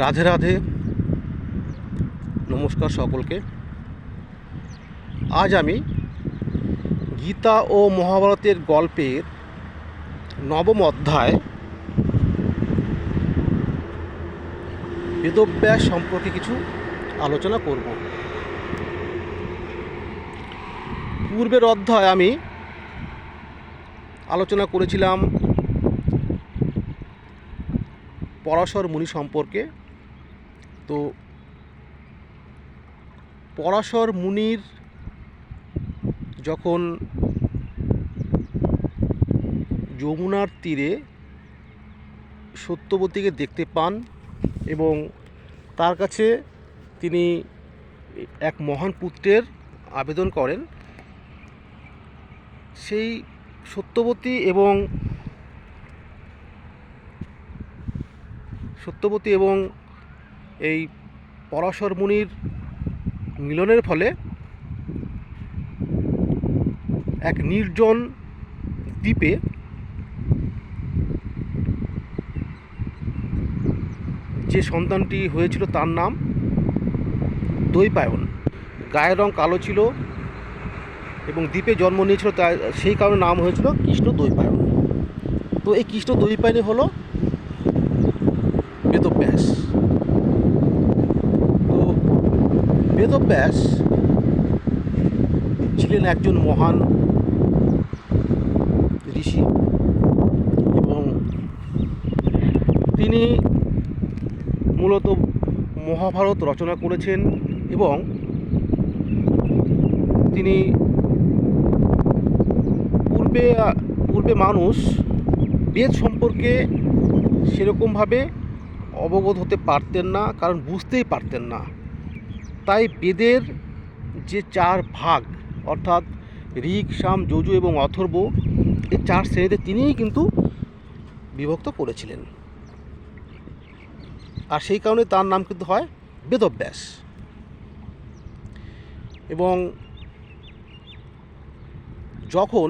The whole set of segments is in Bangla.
রাধে রাধে, নমস্কার সকলকে। আজ আমি গীতা ও মহাভারতের গল্পের নবম অধ্যায় বেদব্যাস সম্পর্কে কিছু আলোচনা করব। পূর্বের অধ্যায় আমি আলোচনা করেছিলাম পরাশর মুনি সম্পর্কে। তো পরাশর মুনির যখন যমুনার তীরে সত্যবতীকে দেখতে পান এবং তার কাছে তিনি এক মহান পুত্রের আবেদন করেন, সেই সত্যবতী এবং এই পরাশর মুনির মিলনের ফলে এক নির্জন দ্বীপে যে সন্তানটি হয়েছিল তার নাম দৈপায়ন। গায়ের রং কালো ছিল এবং দ্বীপে জন্ম নিয়েছিল, তাই সেই কারণে নাম হয়েছিল কৃষ্ণ দৈপায়ন। তো এই কৃষ্ণ দৈপায়নই হলো বেদব্যাস। তো বেদব্যাস ছিলেন একজন মহান ঋষি এবং তিনি মূলত মহাভারত রচনা করেছেন এবং তিনি পূর্বে মানুষ বেদ সম্পর্কে সেরকমভাবে অবগত হতে পারতেন না, কারণ বুঝতেই পারতেন না। তাই বেদের যে চার ভাগ অর্থাৎ ঋক, সাম, যজু এবং অথর্ব, এই চার শ্রেণীতে তিনিই কিন্তু বিভক্ত করেছিলেন, আর সেই কারণে তার নাম কিন্তু হয় বেদব্যাস। এবং যখন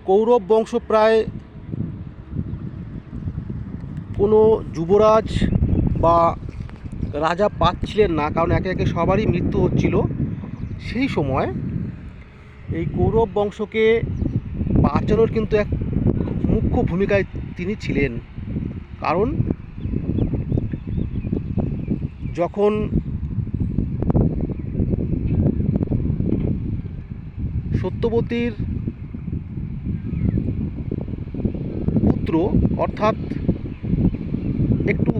কৌরব বংশ প্রায় কোনো যুবরাজ বা রাজা পাচ্ছিলেন না, কারণ একে একে সবারই মৃত্যু হচ্ছিল, সেই সময় এই কৌরব বংশকে বাঁচানোর কিন্তু এক মুখ্য ভূমিকায় তিনি ছিলেন। কারণ যখন সত্যবতীর পুত্র, অর্থাৎ একটু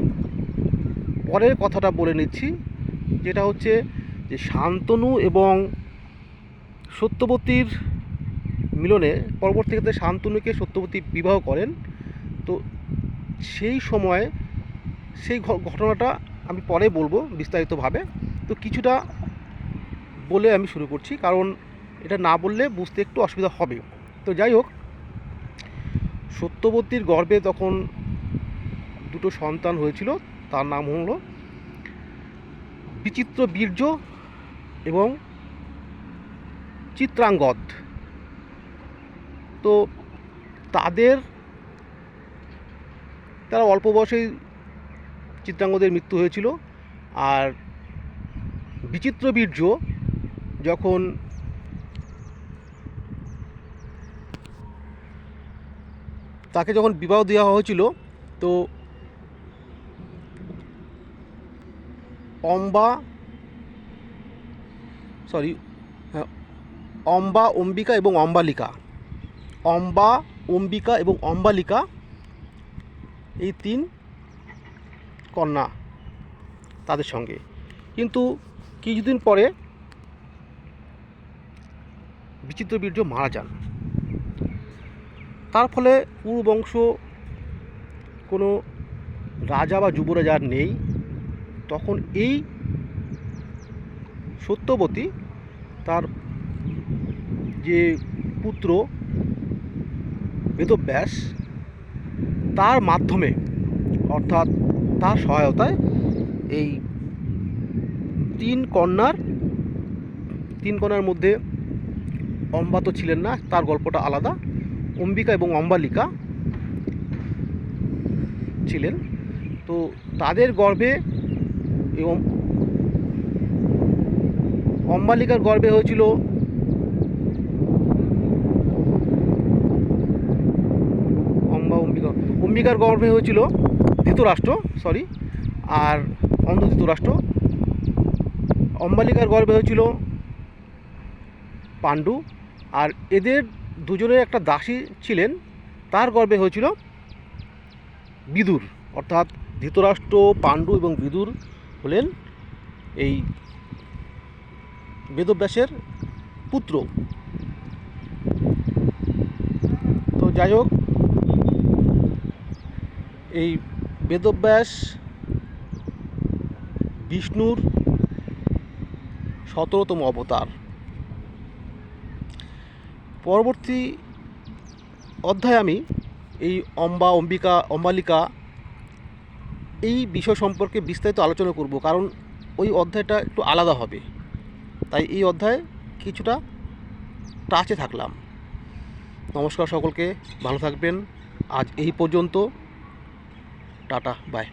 পরের কথাটা বলে নিচ্ছি, যেটা হচ্ছে যে শান্তনু এবং সত্যবতীর মিলনে পরবর্তী ক্ষেত্রে শান্তনুকে সত্যবতী বিবাহ করেন। তো সেই সময় সেই ঘটনাটা আমি পরে বলবো বিস্তারিতভাবে। তো কিছুটা বলে আমি শুরু করছি, কারণ এটা না বললে বুঝতে একটু অসুবিধা হবে। তো যাই হোক, সত্যবতীর গর্ভে তখন দুটো সন্তান হয়েছিল, তার নাম হলো বিচিত্র বীর্য এবং চিত্রাঙ্গদ। তো তারা অল্প বয়সেই চিত্রাঙ্গদের মৃত্যু হয়েছিল। আর বিচিত্র বীর্য যখন তাকে যখন বিবাহ দেওয়া হয়েছিল, তো অম্বিকা এবং অম্বালিকা এই তিন কন্যা তাদের সঙ্গে। কিন্তু কিছুদিন পরে বিচিত্র বীর্য মারা যান। তার ফলে পুরু বংশ কোনো রাজা বা যুবরাজ আর নেই। তখন এই সত্যবতী তার যে পুত্র বেদব্যাস, তার মাধ্যমে অর্থাৎ তার সহায়তায় এই তিন কন্যার মধ্যে অম্বা তো ছিলেন না, তার গল্পটা আলাদা। অম্বিকা এবং অম্বালিকা ছিলেন। তো তাদের গর্ভে এবং অম্বালিকার গর্ভে হয়েছিল অম্বিকার গর্ভে হয়েছিল ধৃতরাষ্ট্র, আর অন্ধ ধৃতরাষ্ট্র। অম্বালিকার গর্ভে হয়েছিল পাণ্ডু, আর এদের দুজনের একটা দাসী ছিলেন, তার গর্ভে হয়েছিল বিদুর। অর্থাৎ ধৃতরাষ্ট্র, পাণ্ডু এবং বিদুর হলেন এই বেদব্যাসের পুত্র। তো যাই হোক, এই বেদব্যাস বিষ্ণুর 17তম অবতার। পরবর্তী অধ্যায়ে আমি এই অম্বালিকা এই বিষয় সম্পর্কে বিস্তারিত আলোচনা করব, কারণ ওই অধ্যায়টা একটু আলাদা হবে। তাই এই অধ্যায়ে কিছুটা টাচে থাকলাম। নমস্কার সকলকে, ভালো থাকবেন। আজ এই পর্যন্ত, টাটা, বাই।